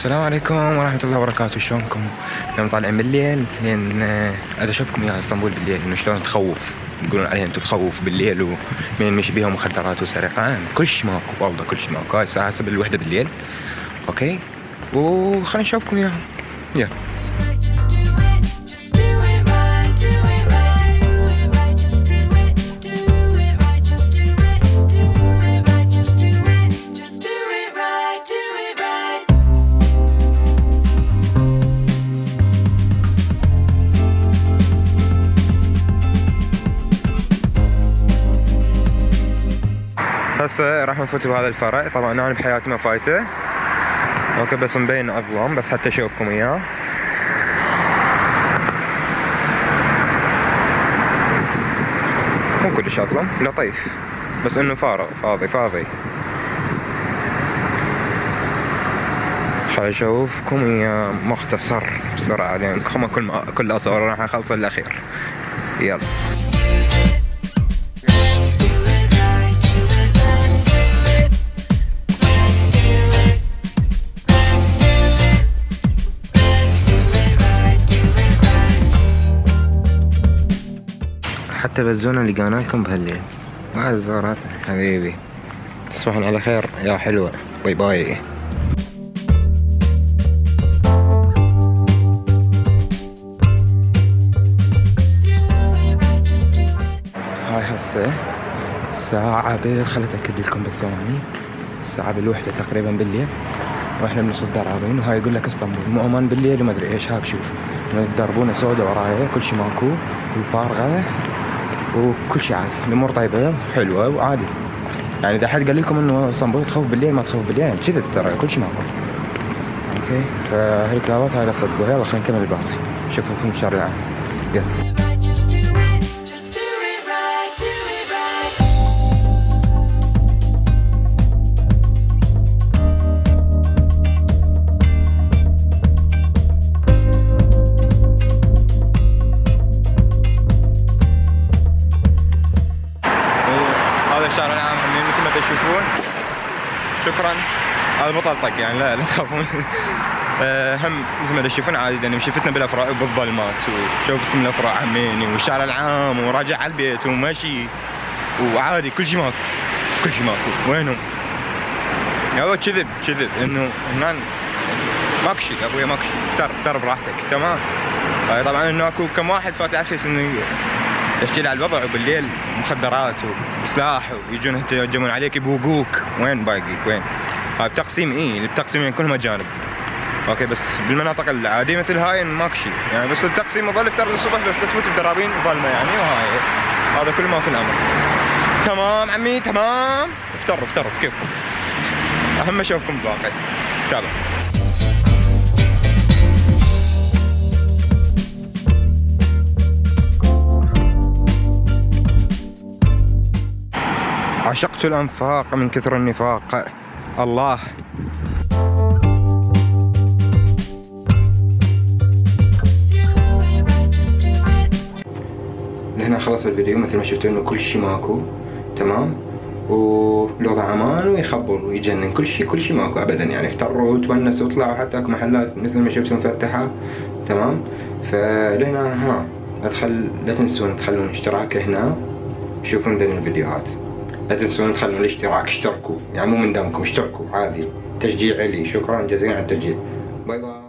السلام عليكم ورحمة الله وبركاته. شلونكم؟ اليوم طالعين بالليل لين أبي أشوفكم يا اسطنبول بالليل، إنه شلون تخوف. يقولون عليها أنتم تخوف بالليل ومين مشي بيها مخدرات وسرقان، كلش ماكو والله كلش ماكو. هاي الساعة 7:01 بالليل. أوكي، وخلينا نشوفكم ياها. يلا. هسه راح نفوت بهذا الفرع. طبعا انا بحياتي ما فايته، اوكي، بس مبين اظلم بس حتى اشوفكم اياه. مو كلش اظلم، لطيف بس انه فارغ فاضي. خليني اشوفكم اياه مختصر بسرعة لان كل اصور راح اخلص الاخير. يلا. حتى بزونا لقانا لكم بهالليل مع الزورات حبيبي. تصبحون على خير يا حلوة. باي باي. هاي هسه الساعة خلت أتأكد لكم بالثواني. الساعة بالوحدة تقريبا بالليل واحنا بنص الدرابين، وهاي يقول لك اسطنبول مو امان بالليل وما ادري ايش. هاك شوف الدربونة سودة ورايا كل شي ماكو والفارغة وكل شي عادي. الامور طيبة حلوة وعادي. يعني اذا حد قال لكم انه اسطنبول تخوف بالليل ما تخوف بالليل، يعني كذب ترى كل شي ماكو. اوكي، فهالكلاوات هاي لا تصدقوها. يلا خلينا نكمل الباقي. نشوفكم الشهر العام. يلا. الشهر العام همين مثل ما تشوفون. شكرا. هذا مطلطق يعني لا تخافون. هم مثل ما تشوفون عادي يعني شفتنا بالافراح وبالظلمات وشوفتكم الافراح هميني والشهر العام وراجع على البيت وماشي وعادي كل شيء ماكو. وينهم؟ هو كذب انه هنا ماكو شيء ابويا ماكو شيء. افتر براحتك تمام. طبعا انه اكو كم واحد فات عفيس انه تشتيل على الوضع وبالليل مخدرات وسلاح ويجون يهجمون عليك يبوقوك. وين باقيك وين؟ هاي بتقسيم التقسيم يعني كلهم اجانب. اوكي، بس بالمناطق العادية مثل هاي ماكو شيء يعني، بس التقسيم يظل افتر للصبح بس تفوت بدرابين ظلمة يعني. وهاي هذا كل ما في الامر. تمام عمي تمام. افطروا بكيفكم. اهم اشوفكم باقي. تابع. عشقت الأنفاق من كثر النفاق. الله. لهنا خلص الفيديو. مثل ما شفتوا انه كل شي ماكو تمام، والوضع امان ويخبر ويجنن. كل شي ماكو ابدا يعني. افتروا وتونسوا وطلعوا حتى اكو محلات مثل ما شفتوا مفتحة تمام. فلهنا لا تنسون تخلون اشتراك هنا. شوفون ذني الفيديوهات. لا تنسون تخلون الاشتراك. اشتركوا يعني مو من دمكم، اشتركوا عادي تشجيع لي. شكرا جزيلا على التشجيع. باي باي.